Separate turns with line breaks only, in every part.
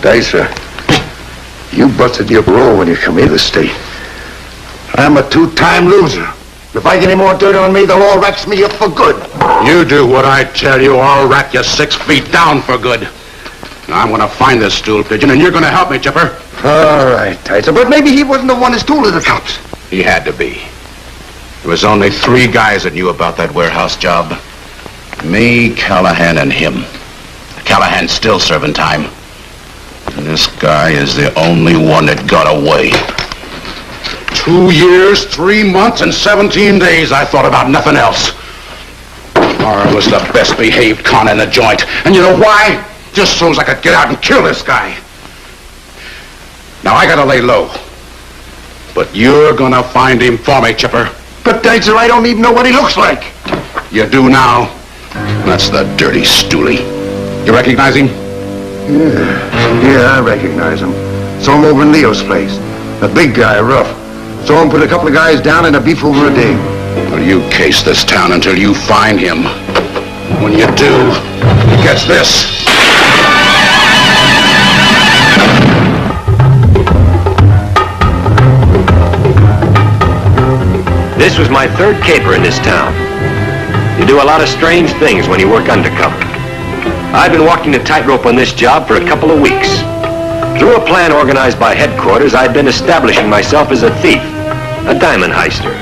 Dicer, you busted your parole when you come here to the state. I'm a two-time loser. If I get any more dirt on me, the law racks me up for good.
You do what I tell you, I'll rack you 6 feet down for good. Now, I'm going to find this stool pigeon, and you're going to help me, Chipper.
All right, Dicer, but maybe he wasn't the one who stole the cops.
He had to be. There was only 3 guys that knew about that warehouse job. Me, Callahan, and him. Callahan's still serving time. And this guy is the only one that got away. 2 years, 3 months, and 17 days, I thought about nothing else. Carl was the best behaved con in the joint. And you know why? Just so as I could get out and kill this guy. Now, I gotta lay low. But you're gonna find him for me, Chipper.
But, Dicer, I don't even know what he looks like.
You do now. That's the dirty stoolie. You recognize him?
Yeah, I recognize him. Saw him over in Leo's place. The big guy, rough. Saw him put a couple of guys down in a beef over a day.
Well, you case this town until you find him. When you do, he gets this.
This was my 3rd caper in this town. You do a lot of strange things when you work undercover. I've been walking the tightrope on this job for a couple of weeks. Through a plan organized by headquarters, I'd been establishing myself as a thief, a diamond heister.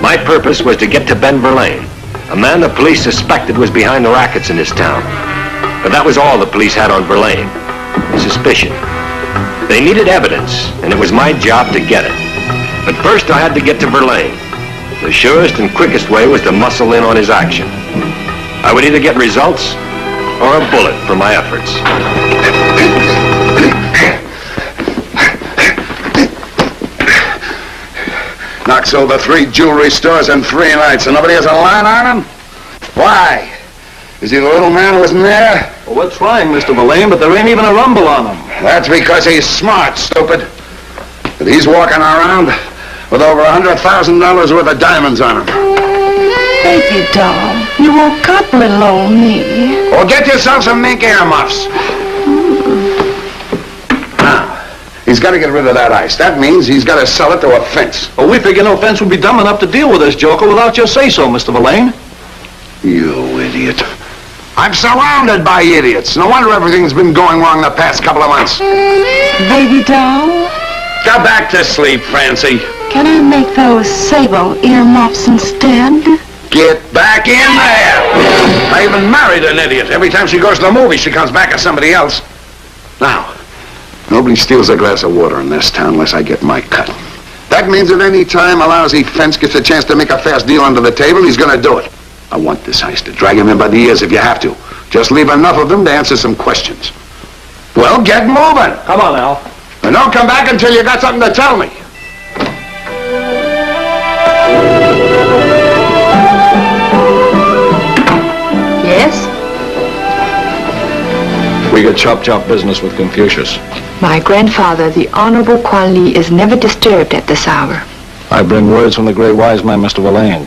My purpose was to get to Ben Verlaine, a man the police suspected was behind the rackets in this town. But that was all the police had on Verlaine, suspicion. They needed evidence, and it was my job to get it. But first I had to get to Verlaine. The surest and quickest way was to muscle in on his action. I would either get results or a bullet for my efforts.
Knocks over 3 jewelry stores in 3 nights and nobody has a line on him? Why? Is he the little man who wasn't there?
Well, we're trying, Mr. Verlaine, but there ain't even a rumble on him.
That's because he's smart, stupid. But he's walking around with over $100,000 worth of diamonds on him.
Baby doll, you woke up little old me.
Well, get yourself some mink earmuffs. Now, he's got to get rid of that ice. That means he's got to sell it to a fence.
Well, we figure no fence would be dumb enough to deal with this joker without your say-so, Mr. Verlaine.
You idiot. I'm surrounded by idiots. No wonder everything's been going wrong the past couple of months.
Baby doll,
Go back to sleep, Francie.
can I make those sable earmuffs instead?
Get back in there! I even married an idiot. Every time she goes to the movie, she comes back as somebody else. Now, nobody steals a glass of water in this town unless I get my cut. That means at any time a lousy fence gets a chance to make a fast deal under the table, he's gonna do it. I want this heist to drag him in by the ears if you have to. Just leave enough of them to answer some questions. Well, get moving.
Come on, Al.
And don't come back until you got something to tell me.
Yes?
We get chop-chop business with Confucius.
My grandfather, the Honorable Kuan Li, is never disturbed at this hour.
I bring words from the great wise man, Mr. Verlaine.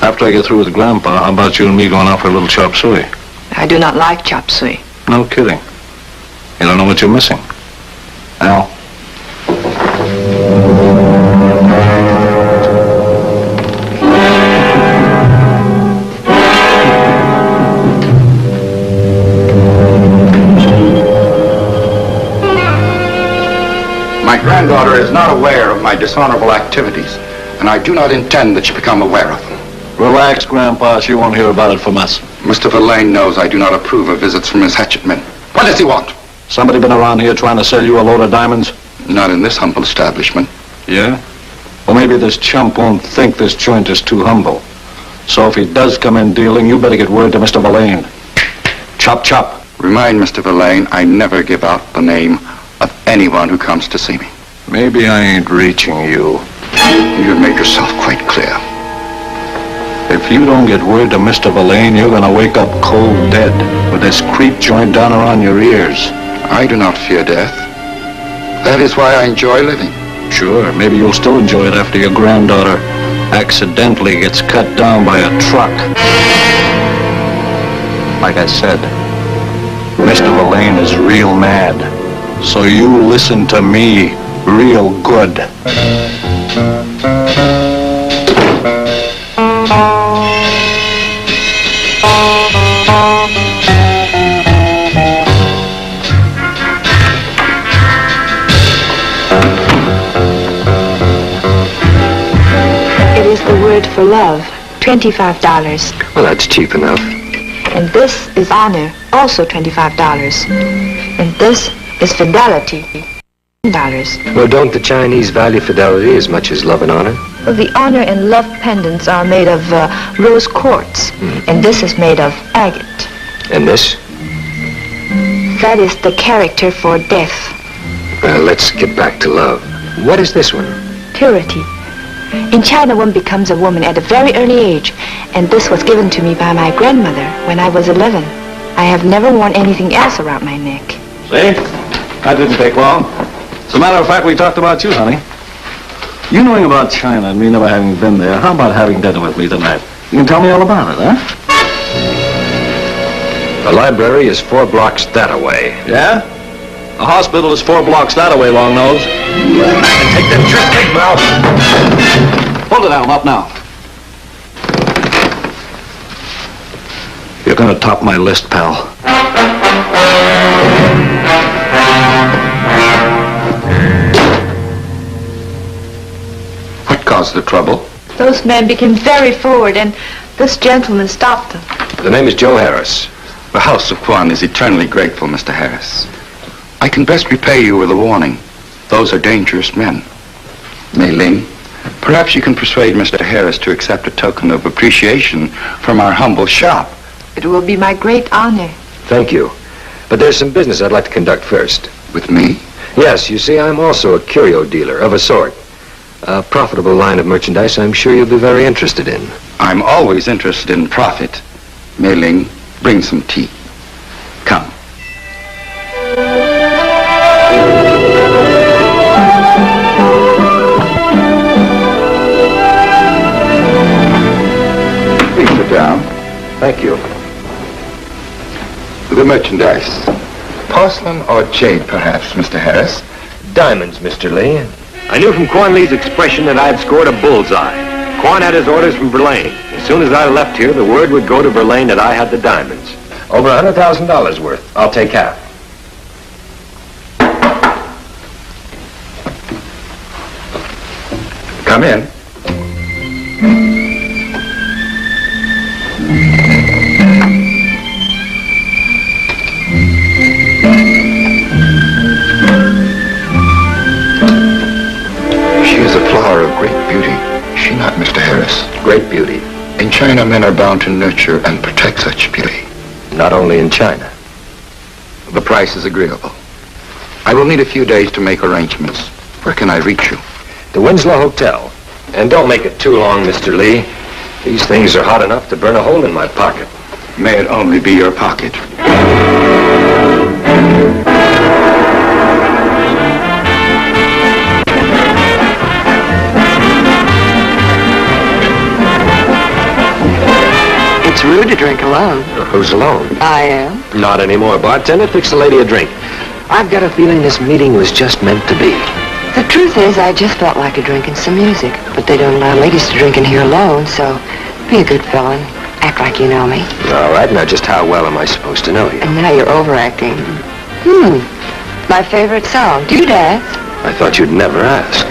After I get through with Grandpa, how about you and me going out for a little chop suey?
I do not like chop suey.
No kidding. You don't know what you're missing. Al?
My granddaughter is not aware of my dishonorable activities, and I do not intend that she become aware of them.
Relax, Grandpa. She won't hear about it from us.
Mr. Verlaine knows I do not approve of visits from his hatchet men. What does he want?
Somebody been around here trying to sell you a load of diamonds?
Not in this humble establishment.
Yeah? Well, maybe this chump won't think this joint is too humble. So if he does come in dealing, you better get word to Mr. Verlaine. Chop, chop.
Remind Mr. Verlaine I never give out the name of anyone who comes to see me.
Maybe I ain't reaching you.
You have made yourself quite clear.
If you don't get word to Mr. Verlaine, you're gonna wake up cold dead with this creep joint down around your ears.
I do not fear death. That is why I enjoy living.
Sure, maybe you'll still enjoy it after your granddaughter accidentally gets cut down by a truck. Like I said, Mr. Verlaine is real mad. So you listen to me real good.
It is the word for love, $25.
Well, that's cheap enough.
And this is honor, also $25. And this is fidelity, $10.
Well, don't the Chinese value fidelity as much as love and honor?
Well, the honor and love pendants are made of rose quartz, and this is made of agate.
And this?
That is the character for death,
Well, let's get back to love. What is this one?
purity. In China, one becomes a woman at a very early age, and this was given to me by my grandmother when I was 11. I have never worn anything else around my neck.
See? That didn't take long. As a matter of fact, we talked about you, honey. You knowing about China and me never having been there, how about having dinner with me tonight? You can tell me all about it, huh?
The library is 4 blocks that away.
Yeah? The hospital is 4 blocks that away, long nose.
Take that trick, big mouth.
Hold it down, up now. You're gonna top my list, pal.
What caused the trouble?
Those men became very forward, and this gentleman stopped them.
The name is Joe Harris.
The House of Kwan is eternally grateful, Mr. Harris. I can best repay you with a warning. Those are dangerous men. Mei Ling, perhaps you can persuade Mr. Harris to accept a token of appreciation from our humble shop.
It will be my great honor.
Thank you. But there's some business I'd like to conduct first.
With me?
Yes, you see, I'm also a curio dealer of a sort. A profitable line of merchandise I'm sure you'll be very interested in.
I'm always interested in profit. Mei Ling, bring some tea. Come. Please sit down.
Thank you.
The merchandise. Porcelain or jade, perhaps, Mr. Harris?
Diamonds, Mr. Lee. I knew from Quan Lee's expression that I had scored a bullseye. Quan had his orders from Verlaine. As soon as I left here, the word would go to Verlaine that I had the diamonds. Over $100,000 worth. I'll take half.
Come in. She is a flower of great beauty. Is she not, Mr. Harris?
Great beauty.
In China, men are bound to nurture and protect such beauty.
Not only in China.
The price is agreeable. I will need a few days to make arrangements. Where can I reach you?
The Winslow Hotel. And don't make it too long, Mr. Lee. These things are hot enough to burn a hole in my pocket.
May it only be your pocket.
It's rude to drink alone.
Who's alone?
I am.
Not anymore. Bartender, fix the lady a drink. I've got a feeling this meeting was just meant to be.
The truth is, I just felt like drinking some music. But they don't allow ladies to drink in here alone, so be a good fellow and act like you know me.
All right, now just how well am I supposed to know you?
And now you're overacting. My favorite song. Do you dance?
I thought you'd never ask.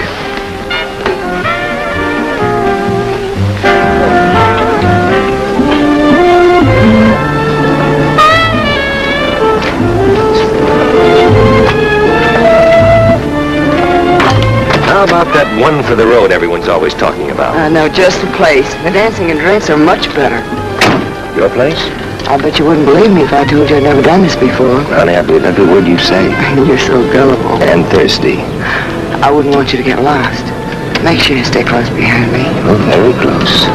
How about that one for the road everyone's always talking about?
No, just the place. The dancing and drinks are much better.
Your place?
I bet you wouldn't believe me if I told you I'd never done this before.
Honey, I believe every word you say.
You're so gullible.
And thirsty.
I wouldn't want you to get lost. Make sure you stay close behind me.
Oh, very close.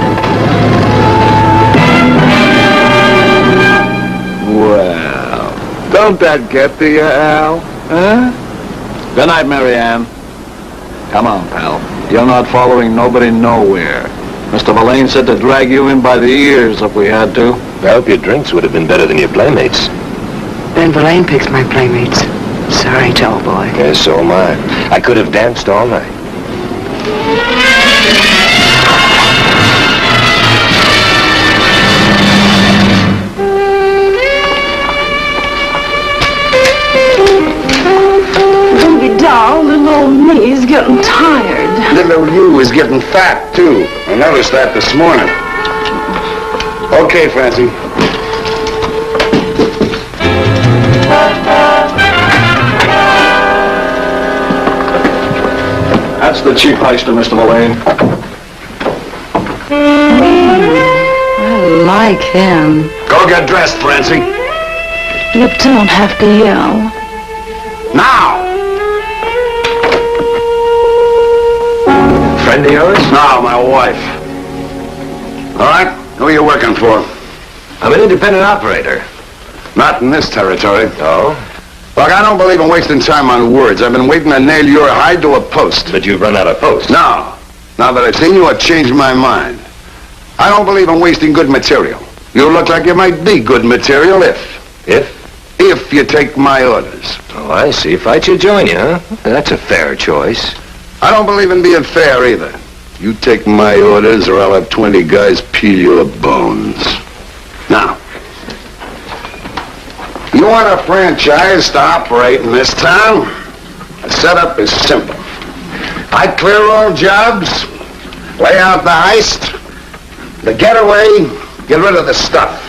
Well, don't that get to you, Al? Huh? Good night, Mary Ann. Come on, pal. You're not following nobody nowhere. Mr. Verlaine said to drag you in by the ears if we had to.
I hope your drinks would have been better than your playmates.
Ben Verlaine picks my playmates. Sorry, tall boy.
Yes, so am I. I could have danced all night.
Baby doll, little old me's getting tired.
Little you is getting fat, too. I noticed that this morning. Okay, Francie.
That's the chief heister, Mr. Verlaine.
I like him.
Go get dressed, Francie.
You don't have to yell.
Now!
Friend of yours?
No, my wife. All right, who are you working for?
I'm an independent operator.
Not in this territory.
Oh?
Look, I don't believe in wasting time on words. I've been waiting to nail your hide to a post.
But you've run out of posts.
No. Now that I've seen you, I've changed my mind. I don't believe in wasting good material. You look like you might be good material if you take my orders.
Oh, I see. Fight you, join you, huh? That's a fair choice.
I don't believe in being fair either. You take my orders or I'll have 20 guys peel your bones. Now, you want a franchise to operate in this town? The setup is simple. I clear all jobs, lay out the heist, the getaway, get rid of the stuff.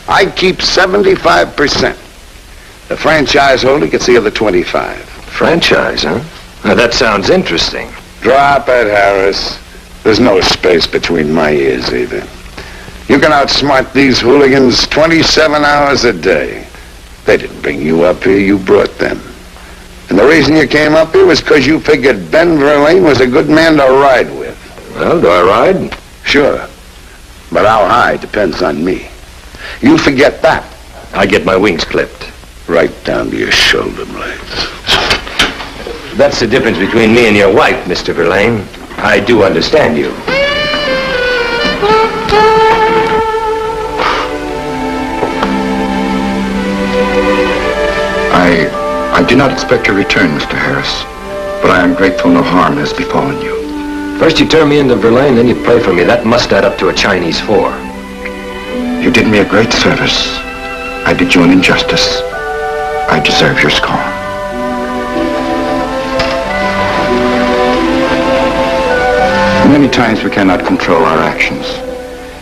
I keep 75%. The franchise holder gets the other 25.
Franchise, huh? Now, that sounds interesting.
Drop it, Harris. There's no space between my ears either. You can outsmart these hooligans 27 hours a day. They didn't bring you up here, you brought them. And the reason you came up here was because you figured Ben Verlaine was a good man to ride with.
Well, do I ride?
Sure. But how high depends on me. You forget that.
I get my wings clipped.
Right down to your shoulder blades.
That's the difference between me and your wife, Mr. Verlaine. I do understand you.
I did not expect your return, Mr. Harris, but I am grateful no harm has befallen you.
First you turn me into Verlaine, then you play for me. That must add up to a Chinese 4.
You did me a great service. I did you an injustice. I deserve your scorn. Many times we cannot control our actions.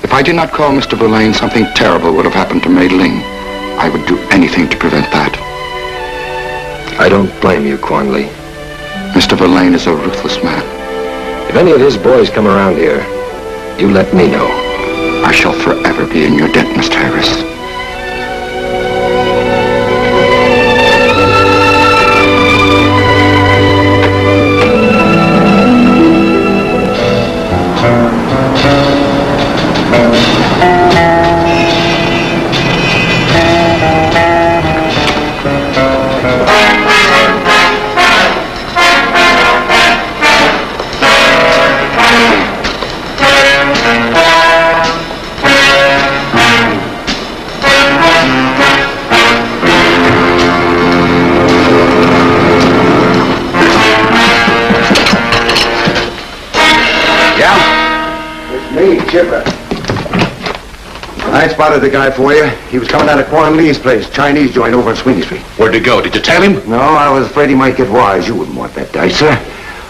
If I did not call Mr. Verlaine, something terrible would have happened to Mei Ling. I would do anything to prevent that.
I don't blame you, Quan Lee.
Mr. Verlaine is a ruthless man.
If any of his boys come around here, you let me know.
I shall forever be in your debt, Mr. Harris.
Chipper. I spotted the guy for you. He was coming out of Quan Lee's place, Chinese joint over on Sweeney Street.
Where'd he go? Did you tell him?
No, I was afraid he might get wise. You wouldn't want that, Dicer.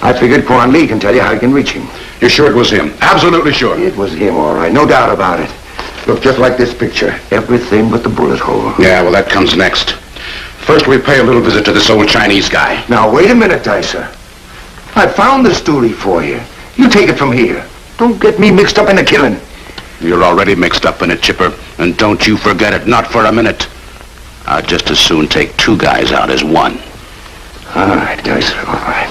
I figured Quan Lee can tell you how you can reach him.
You're sure it was him? Absolutely sure.
It was him, all right. No doubt about it. Looked just like this picture. Everything but the bullet hole.
Yeah, well, that comes next. First, we pay a little visit to this old Chinese guy.
Now, wait a minute, Dicer. I found the stoolie for you. You take it from here. Don't get me mixed up in the killing.
You're already mixed up in it, Chipper. And don't you forget it, not for a minute. I'd just as soon take 2 guys out as 1.
All right, Dicer, all right.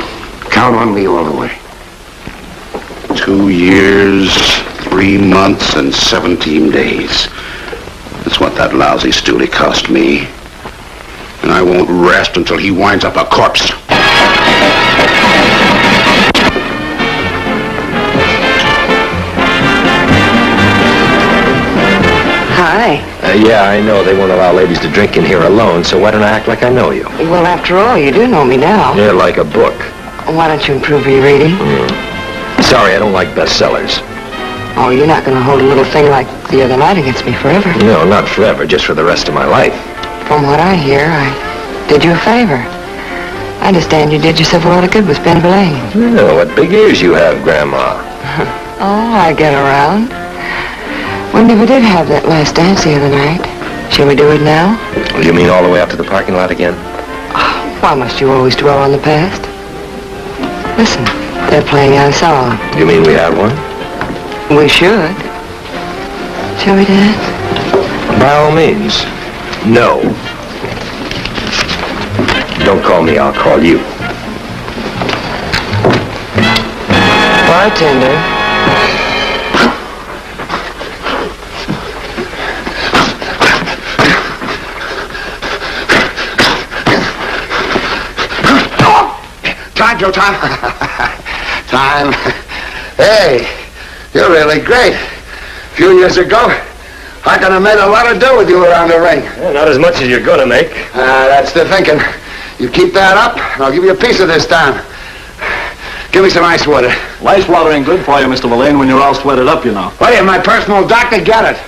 Count on me all the way.
2 years, 3 months, and 17 days. That's what that lousy stoolie cost me. And I won't rest until he winds up a corpse.
Yeah, I know they won't allow ladies to drink in here alone, so why don't I act like I know you?
Well, after all, you do know me now.
You're like a book.
Why don't you improve your reading?
Sorry, I don't like bestsellers.
Oh, you're not going to hold a little thing like the other night against me forever.
No, not forever, just for the rest of my life.
From what I hear, I did you a favor. I understand you did yourself a lot of good with Ben Verlaine.
Oh, what big ears you have, Grandma.
Oh, I get around. We never did have that last dance the other night. Shall we do it now?
You mean all the way out to the parking lot again?
Why must you always dwell on the past? Listen, they're playing our song.
You mean we have one?
We should. Shall we dance?
By all means. No. Don't call me, I'll call you.
Bartender.
Time, Joe, time. Time. Hey, you're really great. A few years ago, I could have made a lot of dough with you around the ring.
Yeah, not as much as you're gonna make.
That's the thinking. You keep that up, and I'll give you a piece of this time. Give me some ice water.
Ice water ain't good for you, Mr. Verlaine, when you're all sweated up, you know.
What are you, my personal doctor? Get it.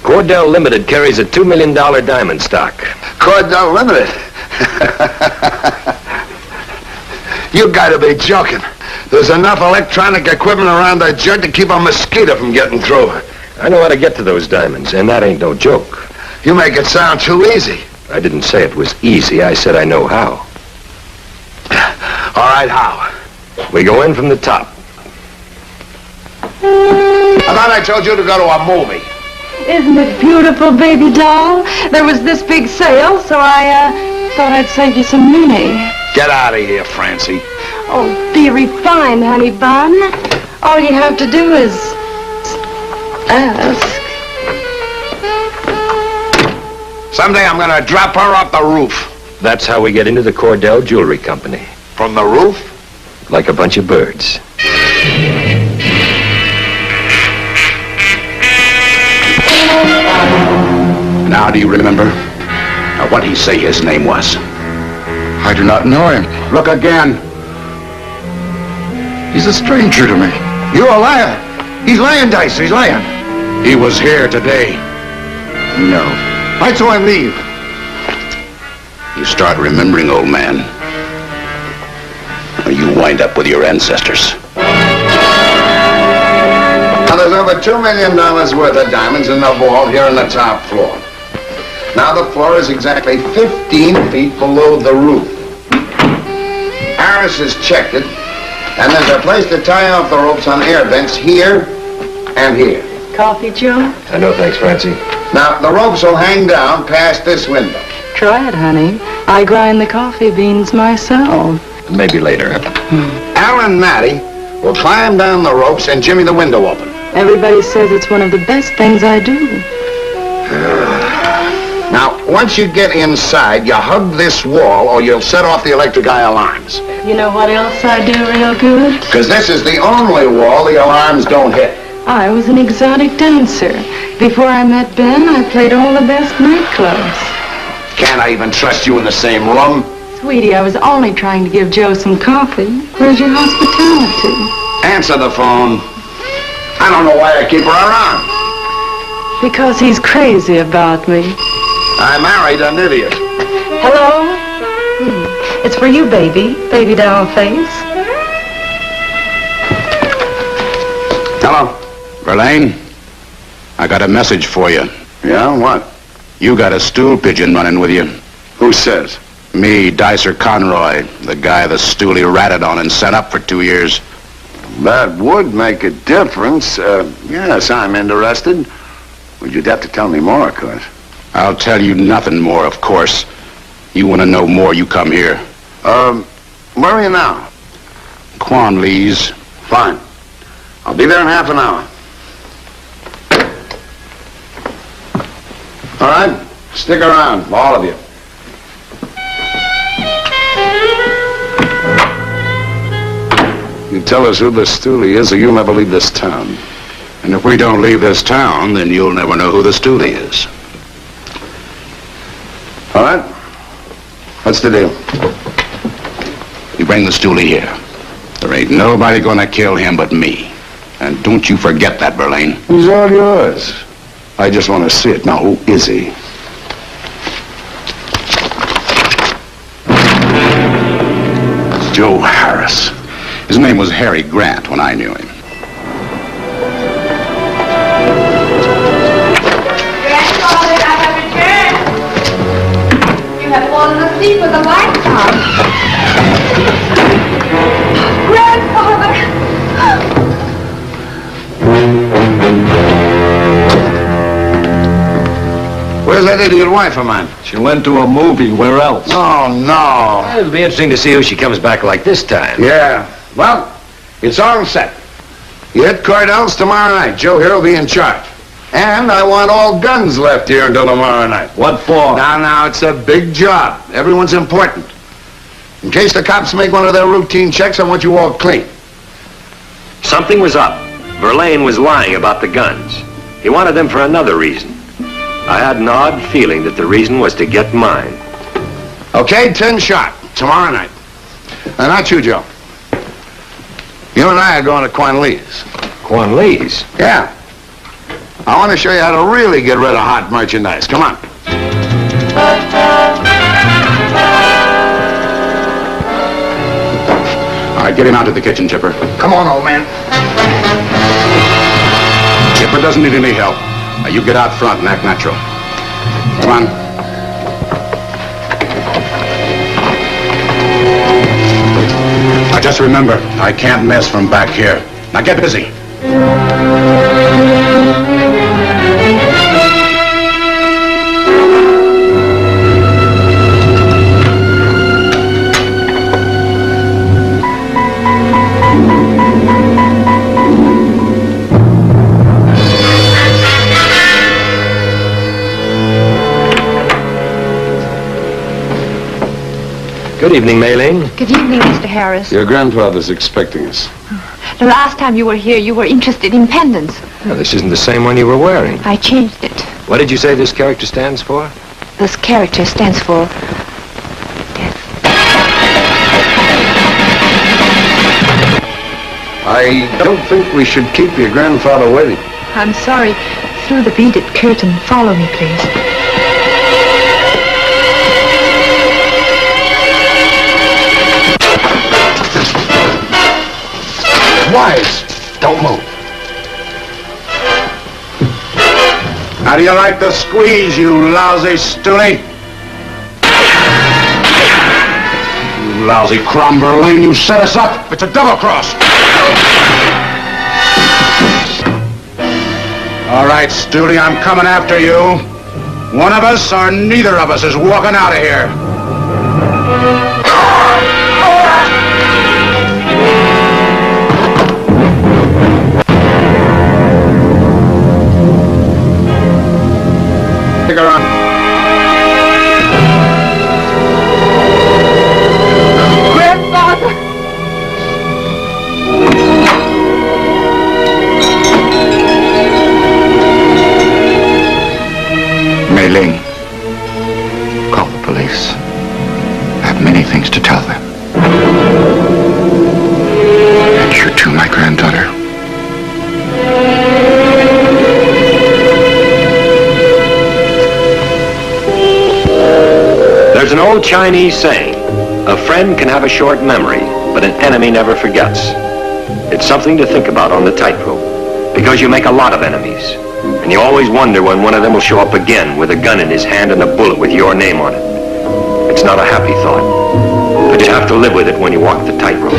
Cordell Limited carries a $2 million diamond stock.
Cordell Limited. You gotta be joking. There's enough electronic equipment around that jug to keep a mosquito from getting through.
I know how to get to those diamonds, and that ain't no joke.
You make it sound too easy.
I didn't say it was easy. I said I know how.
All right, how?
We go in from the top.
I thought I told you to go to a movie.
Isn't it beautiful, baby doll? There was this big sale, so I thought I'd save you some money.
Get out of here, Francie.
Oh, be refined, honey bun. All you have to do is ask.
Someday I'm gonna drop her off the roof.
That's how we get into the Cordell Jewelry Company.
From the roof?
Like a bunch of birds.
Now, do you remember? Now, what'd he say his name was?
I do not know him.
Look again.
He's a stranger to me.
You're a liar. He's lying, Dice. He's lying.
He was here today.
No. I saw him leave.
You start remembering, old man, or you wind up with your ancestors.
Now, there's over $2 million worth of diamonds in the vault here on the top floor. Now the floor is exactly 15 feet below the roof. Harris has checked it, and there's a place to tie off the ropes on air vents here and here.
Coffee, Joe?
No, thanks, Francie.
Now, the ropes will hang down past this window.
Try it, honey. I grind the coffee beans myself.
Maybe later.
Al and Matty will climb down the ropes and jimmy the window open.
Everybody says it's one of the best things I do.
Now, once you get inside, you hug this wall or you'll set off the electric eye alarms.
You know what else I do real good?
Because this is the only wall the alarms don't hit.
I was an exotic dancer. Before I met Ben, I played all the best nightclubs.
Can't I even trust you in the same room?
Sweetie, I was only trying to give Joe some coffee. Where's your hospitality?
Answer the phone. I don't know why I keep her around.
Because he's crazy about me.
I married an idiot.
Hello? It's for you, baby. Baby doll face.
Hello?
Verlaine, I got a message for you.
Yeah, what?
You got a stool pigeon running with you.
Who says?
Me, Dicer Conroy, the guy the stoolie ratted on and sent up for 2 years.
That would make a difference. Yes, I'm interested. Well, you'd have to tell me more, of course.
I'll tell you nothing more, of course. You want to know more, you come here.
Where are you now?
Quan Lee's.
Fine. I'll be there in half an hour. All right? Stick around, all of you. You tell us who the stoolie is, or you'll never leave this town.
And if we don't leave this town, then you'll never know who the stoolie is.
All right. What's the deal?
You bring the stoolie here. There ain't nobody gonna kill him but me. And don't you forget that, Verlaine.
He's all yours. I just want to see it. Now, who is he?
Joe Harris. His name was Harry Grant when I knew him.
Grandfather, I have returned. You have fallen asleep with the lights on. Grandfather!
Where's that idiot wife of mine?
She went to a movie. Where else?
Oh, no.
It'll be interesting to see who she comes back like this time.
Yeah. Well, it's all set. You hit Cordell's tomorrow night. Joe here will be in charge. And I want all guns left here until tomorrow night.
What for?
Now, it's a big job. Everyone's important. In case the cops make one of their routine checks, I want you all clean.
Something was up. Verlaine was lying about the guns. He wanted them for another reason. I had an odd feeling that the reason was to get mine.
Okay, 10 sharp. Tomorrow night. And not you, Joe. You and I are going to Quan Lee's.
Quan Lee's?
Yeah. I want to show you how to really get rid of hot merchandise. Come on.
All right, get him out to the kitchen, Chipper.
Come on, old man.
Chipper doesn't need any help. Now, you get out front and act natural. Come on. Now, just remember, I can't miss from back here. Now, get busy.
Good evening, Maylene.
Good evening, Mr. Harris.
Your grandfather's expecting us.
The last time you were here, you were interested in pendants.
Well, this isn't the same one you were wearing.
I changed it.
What did you say this character stands for?
This character stands for death.
I don't think we should keep your grandfather waiting.
I'm sorry. Through the beaded curtain. Follow me, please.
Wise. Don't move.
How do you like the squeeze, you lousy stoolie? You lousy crumb, Verlaine, you set us up. It's a double cross. All right, Stoolie, I'm coming after you. One of us or neither of us is walking out of here.
Stick around.
Grandfather!
Mei-Ling, call the police. I have many things to tell them. And you too, my granddaughter.
There's an old Chinese saying, a friend can have a short memory, but an enemy never forgets. It's something to think about on the tightrope, because you make a lot of enemies. And you always wonder when one of them will show up again with a gun in his hand and a bullet with your name on it. It's not a happy thought, but you have to live with it when you walk the tightrope.